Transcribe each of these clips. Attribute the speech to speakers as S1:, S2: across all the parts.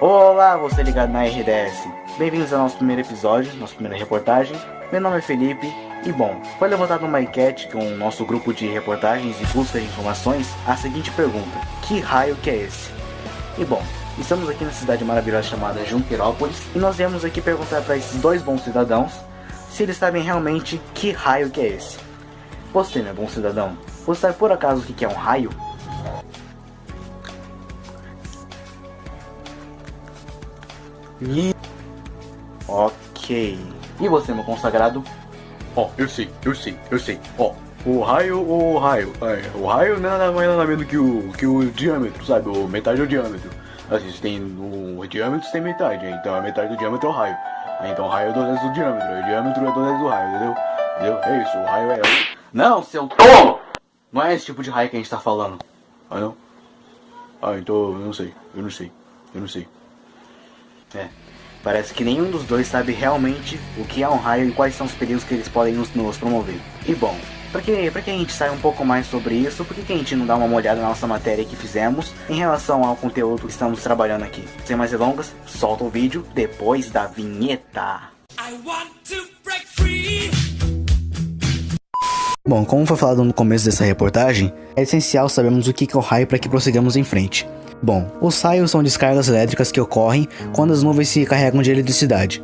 S1: Olá, você ligado na RDS. Bem-vindos ao nosso primeiro episódio, nossa primeira reportagem. Meu nome é Felipe e bom, foi levantado uma enquete com o nosso grupo de reportagens e busca de informações a seguinte pergunta: que raio que é esse? E bom, estamos aqui na cidade maravilhosa chamada Junqueirópolis e nós viemos aqui perguntar para esses dois bons cidadãos se eles sabem realmente que raio que é esse. Você, meu bom cidadão, você sabe por acaso o que é um raio? Ok. E você, meu consagrado?
S2: Eu sei. O raio não é nada mais nada menos que o diâmetro, sabe? O metade do diâmetro. Assim, você tem o diâmetro, você tem metade, então a metade do diâmetro é o raio. Então o raio é 2 vezes do diâmetro, o diâmetro é 2 vezes do raio, entendeu? É isso, o raio é...
S1: Não, seu tolo! Não é esse tipo de raio que a gente tá falando.
S2: Ah, não? Então eu não sei.
S1: Parece que nenhum dos dois sabe realmente o que é um raio e quais são os perigos que eles podem nos promover. E bom, pra que a gente saiba um pouco mais sobre isso, por que a gente não dá uma olhada na nossa matéria que fizemos em relação ao conteúdo que estamos trabalhando aqui? Sem mais delongas, solta o vídeo depois da vinheta. I want to break free. Bom, como foi falado no começo dessa reportagem, é essencial sabermos o que é o raio para que prossigamos em frente. Bom, os raios são descargas elétricas que ocorrem quando as nuvens se carregam de eletricidade.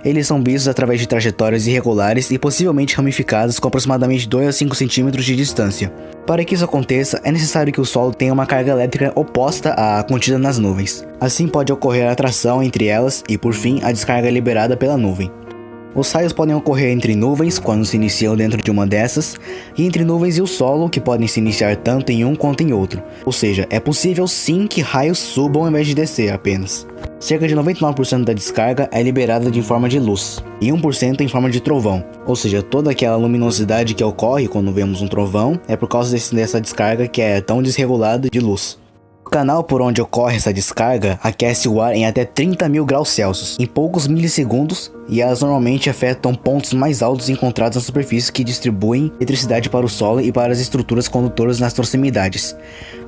S1: Eles são vistos através de trajetórias irregulares e possivelmente ramificadas com aproximadamente 2 a 5 centímetros de distância. Para que isso aconteça, é necessário que o solo tenha uma carga elétrica oposta à contida nas nuvens. Assim pode ocorrer a atração entre elas e, por fim, a descarga liberada pela nuvem. Os raios podem ocorrer entre nuvens, quando se iniciam dentro de uma dessas, e entre nuvens e o solo, que podem se iniciar tanto em um quanto em outro. Ou seja, é possível sim que raios subam ao invés de descer apenas. Cerca de 99% da descarga é liberada de forma de luz, e 1% em forma de trovão. Ou seja, toda aquela luminosidade que ocorre quando vemos um trovão é por causa dessa descarga que é tão desregulada de luz. O canal por onde ocorre essa descarga aquece o ar em até 30.000 graus Celsius em poucos milissegundos, e elas normalmente afetam pontos mais altos encontrados na superfície que distribuem eletricidade para o solo e para as estruturas condutoras nas proximidades.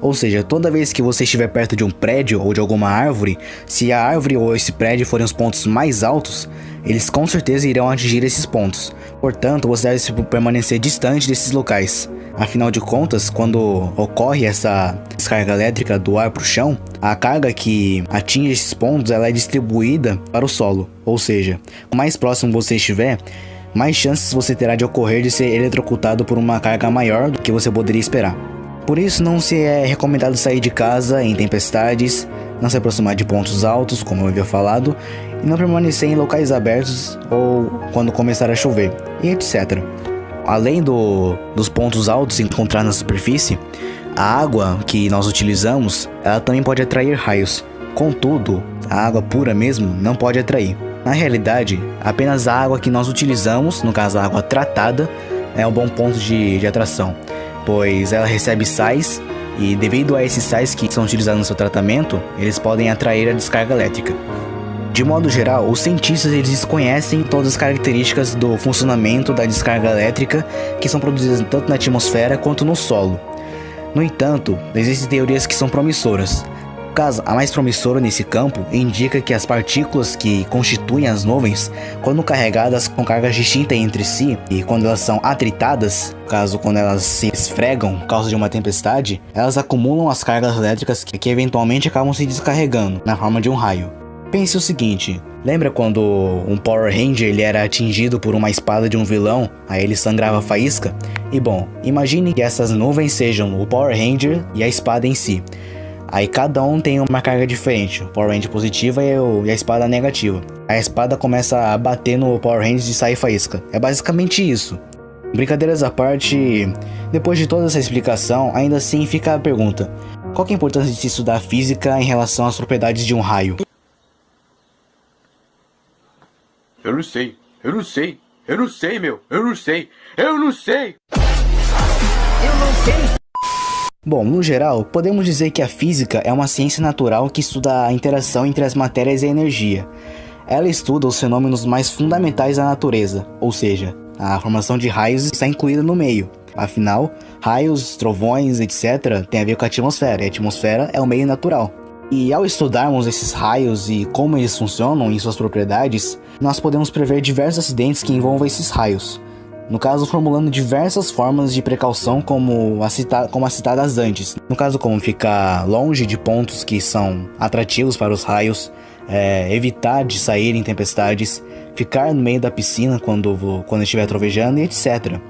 S1: Ou seja, toda vez que você estiver perto de um prédio ou de alguma árvore, se a árvore ou esse prédio forem os pontos mais altos, eles com certeza irão atingir esses pontos. Portanto, você deve permanecer distante desses locais. Afinal de contas, quando ocorre essa descarga elétrica do ar para o chão, a carga que atinge esses pontos ela é distribuída para o solo. Ou seja, quanto mais próximo você estiver, mais chances você terá de ocorrer de ser eletrocutado por uma carga maior do que você poderia esperar. Por isso, não se é recomendado sair de casa em tempestades, não se aproximar de pontos altos, como eu havia falado, e não permanecer em locais abertos ou quando começar a chover, e etc. Além dos pontos altos encontrados na superfície, a água que nós utilizamos, ela também pode atrair raios. Contudo, a água pura mesmo não pode atrair. Na realidade, apenas a água que nós utilizamos, no caso a água tratada, é um bom ponto de atração, pois ela recebe sais e devido a esses sais que são utilizados no seu tratamento, eles podem atrair a descarga elétrica. De modo geral, os cientistas eles desconhecem todas as características do funcionamento da descarga elétrica que são produzidas tanto na atmosfera quanto no solo. No entanto, existem teorias que são promissoras. No caso, a mais promissora nesse campo indica que as partículas que constituem as nuvens, quando carregadas com cargas distintas entre si e quando elas são atritadas, no caso quando elas se esfregam por causa de uma tempestade, elas acumulam as cargas elétricas que eventualmente acabam se descarregando na forma de um raio. Pense o seguinte, lembra quando um Power Ranger ele era atingido por uma espada de um vilão, aí ele sangrava faísca? E bom, imagine que essas nuvens sejam o Power Ranger e a espada em si. Aí cada um tem uma carga diferente, o Power Ranger positiva e a espada negativa. A espada começa a bater no Power Ranger e sai faísca. É basicamente isso. Brincadeiras à parte, depois de toda essa explicação, ainda assim fica a pergunta: qual que é a importância de se estudar física em relação às propriedades de um raio?
S2: Eu não sei.
S1: Bom, no geral, podemos dizer que a física é uma ciência natural que estuda a interação entre as matérias e a energia. Ela estuda os fenômenos mais fundamentais da natureza, ou seja, a formação de raios está incluída no meio. Afinal, raios, trovões, etc. tem a ver com a atmosfera, e a atmosfera é o meio natural. E ao estudarmos esses raios e como eles funcionam em suas propriedades, nós podemos prever diversos acidentes que envolvam esses raios. No caso, formulando diversas formas de precaução como as citadas antes. No caso, como ficar longe de pontos que são atrativos para os raios, evitar de sair em tempestades, ficar no meio da piscina quando estiver trovejando e etc.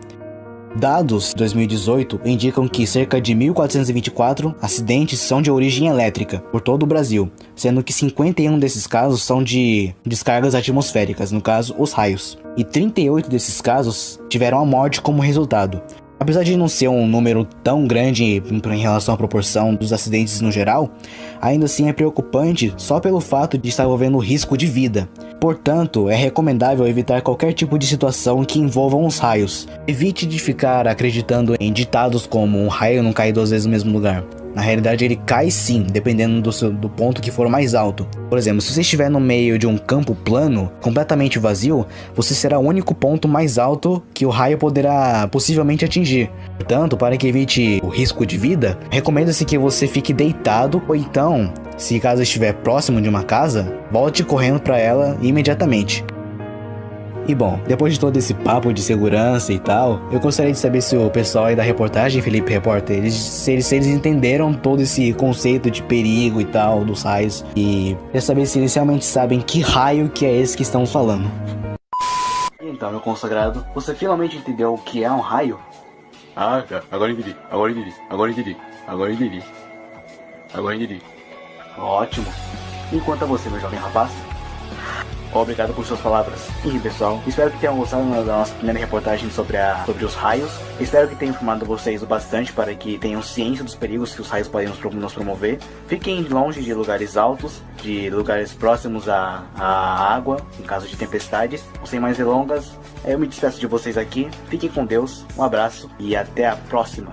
S1: Dados de 2018 indicam que cerca de 1.424 acidentes são de origem elétrica por todo o Brasil, sendo que 51 desses casos são de descargas atmosféricas, no caso, os raios. E 38 desses casos tiveram a morte como resultado. Apesar de não ser um número tão grande em relação à proporção dos acidentes no geral, ainda assim é preocupante só pelo fato de estar envolvendo risco de vida. Portanto, é recomendável evitar qualquer tipo de situação que envolvam os raios. Evite de ficar acreditando em ditados como um raio não cai 2 vezes no mesmo lugar. Na realidade ele cai sim, dependendo do ponto que for mais alto. Por exemplo, se você estiver no meio de um campo plano, completamente vazio, você será o único ponto mais alto que o raio poderá possivelmente atingir. Portanto, para que evite o risco de vida, recomenda-se que você fique deitado, ou então, se caso estiver próximo de uma casa, volte correndo para ela imediatamente. E bom, depois de todo esse papo de segurança e tal, eu gostaria de saber se o pessoal aí da reportagem, Felipe Repórter, se eles entenderam todo esse conceito de perigo e tal, dos raios. E queria saber se eles realmente sabem que raio que é esse que estamos falando.
S2: Então, meu consagrado, você finalmente entendeu o que é um raio? Ah, agora entendi. Ótimo. E quanto a você, meu jovem rapaz? Obrigado por suas palavras. E pessoal, espero que tenham gostado da nossa primeira reportagem sobre os raios. Espero que tenha informado vocês o bastante para que tenham ciência dos perigos que os raios podem nos promover. Fiquem longe de lugares altos, de lugares próximos à água, em caso de tempestades. Sem mais delongas, eu me despeço de vocês aqui. Fiquem com Deus, um abraço e até a próxima.